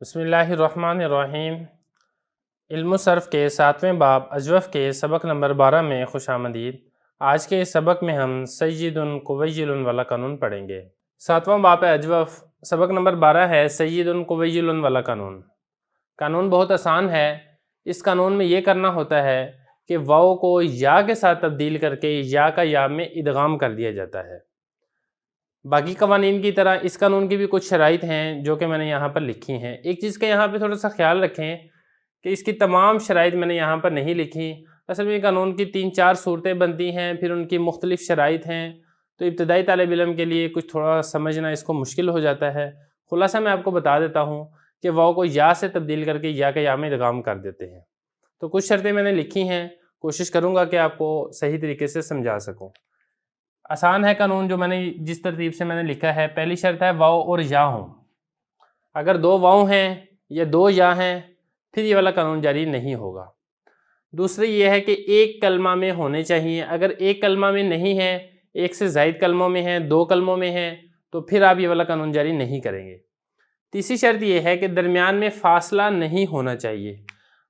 बिस्मिल्लाहिर्रहमानिर्रहीम। इल्म सर्फ़ के 7वें बाब अजवफ़ के सबक नंबर 12 में खुशामदीद। आज के इस सबक में हम सय्यिदुन कुवय्यिलुन वाला कानून पढ़ेंगे। 7वां बाब है अजवफ़, सबक नंबर 12 है सय्यिदुन कुवय्यिलुन वाला कानून। कानून बहुत आसान है। इस कानून में ये करना होता है कि वाव को या के साथ तब्दील करके या का या में इदगाम कर दिया जाता है। बाकी कवानीन की तरह इस कानून की भी कुछ शराइत हैं जो कि मैंने यहाँ पर लिखी हैं। एक चीज़ का यहाँ पे थोड़ा सा ख्याल रखें कि इसकी तमाम शराइत मैंने यहाँ पर नहीं लिखी। असल में कानून की 3-4 सूरतें बनती हैं, फिर उनकी मुख्तलिफ शराइत हैं, तो इब्तदाई तालिब इल्म के लिए कुछ थोड़ा समझना इसको मुश्किल हो जाता है। खुलासा मैं आपको बता देता हूँ कि वाव को या से तब्दील करके या के या में इदगाम कर देते हैं। तो कुछ शर्तें मैंने लिखी हैं, कोशिश करूँगा कि आपको सही तरीके से समझा सकूँ। आसान है कानून जो मैंने जिस तरतीब से मैंने लिखा है। पहली शर्त है वाव और या हों। अगर 2 वाव हैं या 2 या हैं फिर ये वाला कानून जारी नहीं होगा। दूसरी ये है कि एक कलमा में होने चाहिए। अगर एक कलमा में नहीं है, एक से ज़ायद कलमों में है, 2 कलमों में है, तो फिर आप ये वाला कानून जारी नहीं करेंगे। तीसरी शर्त ये है कि दरमियान में फ़ासला नहीं होना चाहिए।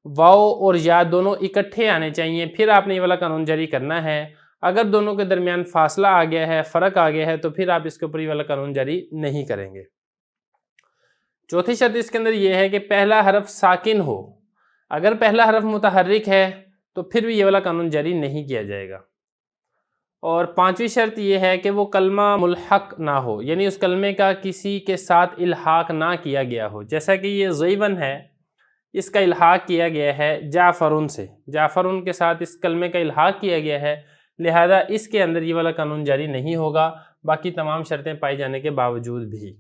वाव और या दोनों इकट्ठे आने चाहिए, फिर आपने ये वाला कानून जारी करना है। अगर दोनों के दरमियान फासला आ गया है, फ़र्क आ गया है, तो फिर आप इसके ऊपर ये वाला कानून जारी नहीं करेंगे। चौथी शर्त इसके अंदर यह है कि पहला हरफ साकिन हो। अगर पहला हरफ मुतहर्रिक है तो फिर भी ये वाला कानून जारी नहीं किया जाएगा। और पांचवी शर्त यह है कि वो कलमा मुल्हक ना हो, यानी उस कलमे का किसी के साथ इल्हाक ना किया गया हो। जैसा कि ये ज़ैवन है, इसका इल्हाक किया गया है जाफ़रुन से, जाफ़रुन के साथ इस कलमे का इल्हाक किया गया है, लिहाजा इसके अंदर ये वाला कानून जारी नहीं होगा, बाकी तमाम शर्तें पाई जाने के बावजूद भी।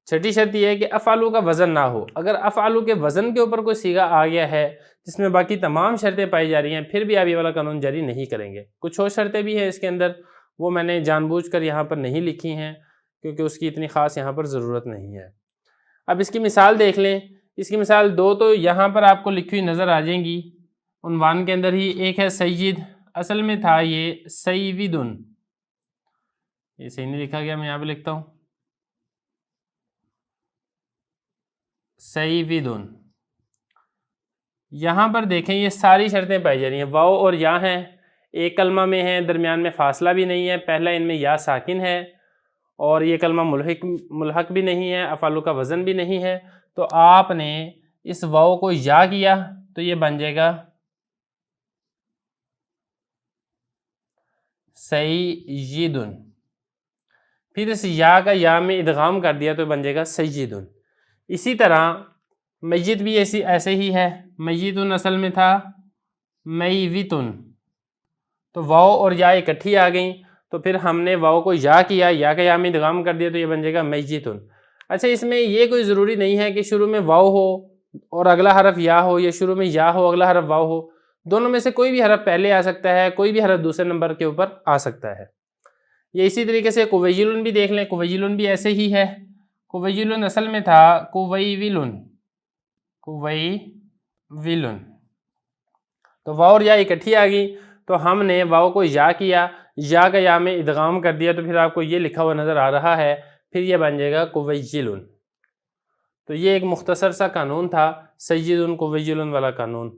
छठी शर्त यह है कि अफ़ालू का वज़न ना हो। अगर अफ़ालू के वज़न के ऊपर कोई सीगा आ गया है जिसमें बाकी तमाम शर्तें पाई जा रही हैं, फिर भी आप ये वाला कानून जारी नहीं करेंगे। कुछ और शर्तें भी हैं इसके अंदर, वो मैंने जानबूझकर यहाँ पर नहीं लिखी हैं क्योंकि उसकी इतनी ख़ास यहाँ पर ज़रूरत नहीं है। अब इसकी मिसाल देख लें। इसकी मिसाल 2 तो यहाँ पर आपको लिखी हुई नज़र आ जाएंगी उन्वान के अंदर ही। एक है सय्यिद, असल में था ये सय्यिदुन, ये सही नहीं लिखा गया, मैं यहाँ पे लिखता हूँ सय्यिदुन। यहाँ पर देखें ये सारी शर्तें पाई जा रही हैं। वाव और या हैं, एक कलमा में है, दरमियान में फासला भी नहीं है, पहला इनमें या साकिन है, और ये कलमा मुल्हक भी नहीं है, अफ़ालू का वज़न भी नहीं है। तो आपने इस वाव को या किया तो ये बन जाएगा सय्यिदुन। फिर इस या का या में इदगाम कर दिया तो बन जाएगा सय्यिदुन। इसी तरह मय्यित भी ऐसे ही है। मय्यितुन असल में था मय्यितुन, तो वाव और या इकट्ठी आ गई, तो फिर हमने वाव को या किया, या का या में इदगाम कर दिया तो ये बन जाएगा मय्यितुन। अच्छा, इसमें ये कोई ज़रूरी नहीं है कि शुरू में वाव हो और अगला हरफ या हो, या शुरू में या हो अगला हरफ वाव हो। दोनों में से कोई भी हरफ पहले आ सकता है, कोई भी हरफ दूसरे नंबर के ऊपर आ सकता है। ये इसी तरीके से कुवय्यिलुन भी देख लें। कुवय्यिलुन भी ऐसे ही है। कुवय्यिलुन असल में था कुवैविलुन, कुवैविलुन, तो वाव और या इकट्ठी आ गई, तो हमने वाव को या किया, या का या में इदगाम कर दिया, तो फिर आपको ये लिखा हुआ नज़र आ रहा है, फिर ये बन जाएगा कुवैयिलुन। तो ये एक मुख्तसर सा कानून था सय्यिदुन कुवैयिलुन वाला कानून।